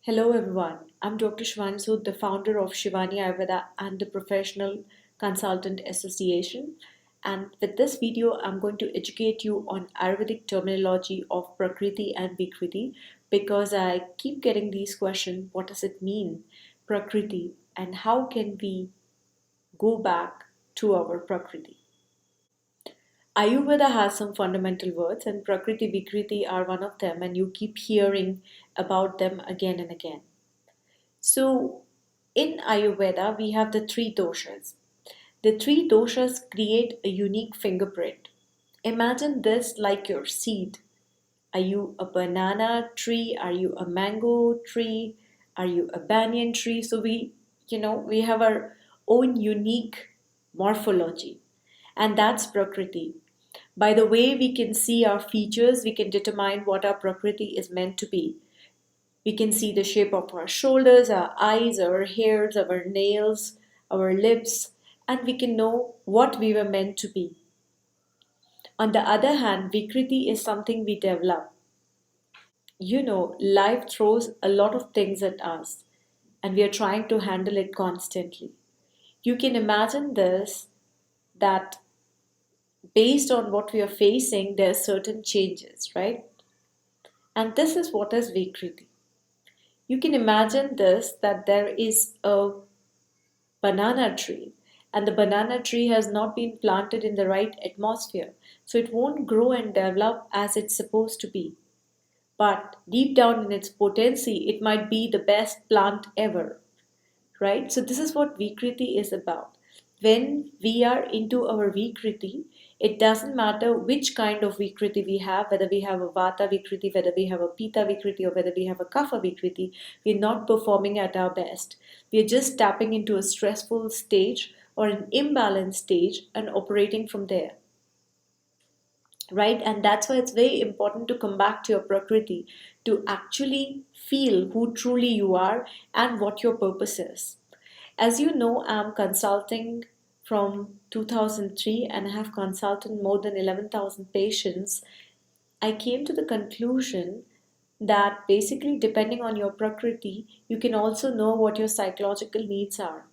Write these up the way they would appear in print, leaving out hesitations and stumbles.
Hello everyone, I'm Dr. Shivani Sood, the founder of Shivani Ayurveda and the Professional Consultant Association. And with this video, I'm going to educate you on Ayurvedic terminology of Prakriti and Vikriti because I keep getting these questions. What does it mean, Prakriti, and how can we go back to our Prakriti? Ayurveda has some fundamental words, and Prakriti Vikriti are one of them, and you keep hearing about them again and again. So, in Ayurveda, we have the three doshas. The three doshas create a unique fingerprint. Imagine this like your seed. Are you a banana tree? Are you a mango tree? Are you a banyan tree? So we have our own unique morphology. And that's Prakriti. By the way we can see our features, we can determine what our Prakriti is meant to be. We can see the shape of our shoulders, our eyes, our hairs, our nails, our lips, and we can know what we were meant to be. On the other hand, Vikriti is something we develop. Life throws a lot of things at us, and we are trying to handle it constantly. You can imagine this that based on what we are facing, there are certain changes, right? And this is what is Vikriti. You can imagine this that there is a banana tree and the banana tree has not been planted in the right atmosphere, so it won't grow and develop as it's supposed to be. But deep down in its potency, it might be the best plant ever, right? So this is what Vikriti is about. When we are into our Vikriti, it doesn't matter which kind of Vikriti we have, whether we have a Vata Vikriti, whether we have a Pitta Vikriti, or whether we have a Kapha Vikriti, we're not performing at our best. We're just tapping into a stressful stage or an imbalanced stage and operating from there. Right? And that's why it's very important to come back to your Prakriti to actually feel who truly you are and what your purpose is. As you know, I'm consulting from 2003 and I have consulted more than 11,000 patients. I came to the conclusion that basically, depending on your Prakriti, you can also know what your psychological needs are.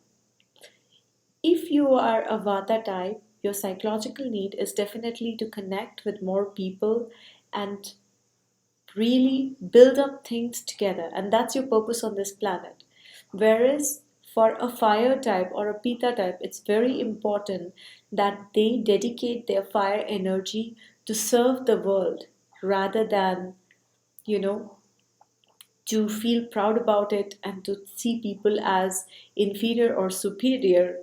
If you are a Vata type, your psychological need is definitely to connect with more people and really build up things together. And that's your purpose on this planet. Whereas for a fire type or a Pitta type, it's very important that they dedicate their fire energy to serve the world rather than, to feel proud about it and to see people as inferior or superior,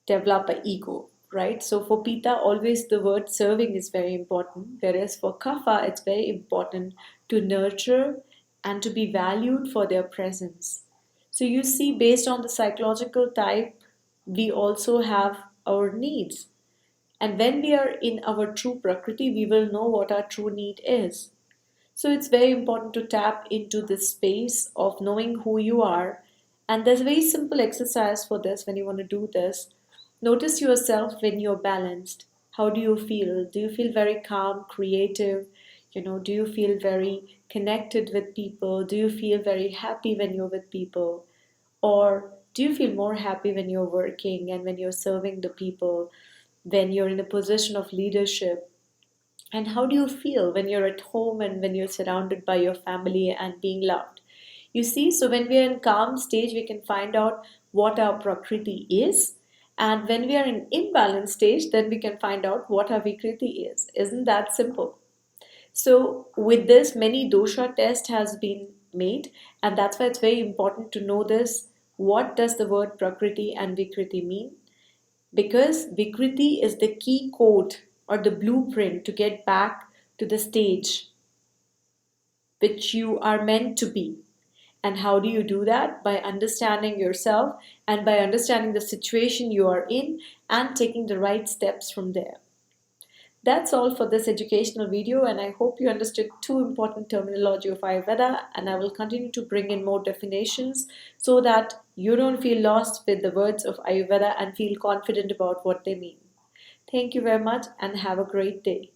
develop an ego, right? So for Pitta, always the word serving is very important, whereas for Kapha, it's very important to nurture and to be valued for their presence. So you see, based on the psychological type, we also have our needs. And when we are in our true Prakriti, we will know what our true need is. So it's very important to tap into this space of knowing who you are. And there's a very simple exercise for this when you want to do this. Notice yourself when you're balanced. How do you feel? Do you feel very calm, creative? Do you feel very connected with people? Do you feel very happy when you're with people? Or do you feel more happy when you're working and when you're serving the people, when you're in a position of leadership? And how do you feel when you're at home and when you're surrounded by your family and being loved? You see, so when we are in calm stage, we can find out what our Prakriti is. And when we are in imbalanced stage, then we can find out what our Vikriti is. Isn't that simple? So with this, many dosha test has been made, and that's why it's very important to know this. What does the word Prakriti and Vikriti mean? Because Vikriti is the key code or the blueprint to get back to the stage which you are meant to be. And how do you do that? By understanding yourself and by understanding the situation you are in and taking the right steps from there. That's all for this educational video, and I hope you understood two important terminology of Ayurveda, and I will continue to bring in more definitions so that you don't feel lost with the words of Ayurveda and feel confident about what they mean. Thank you very much and have a great day.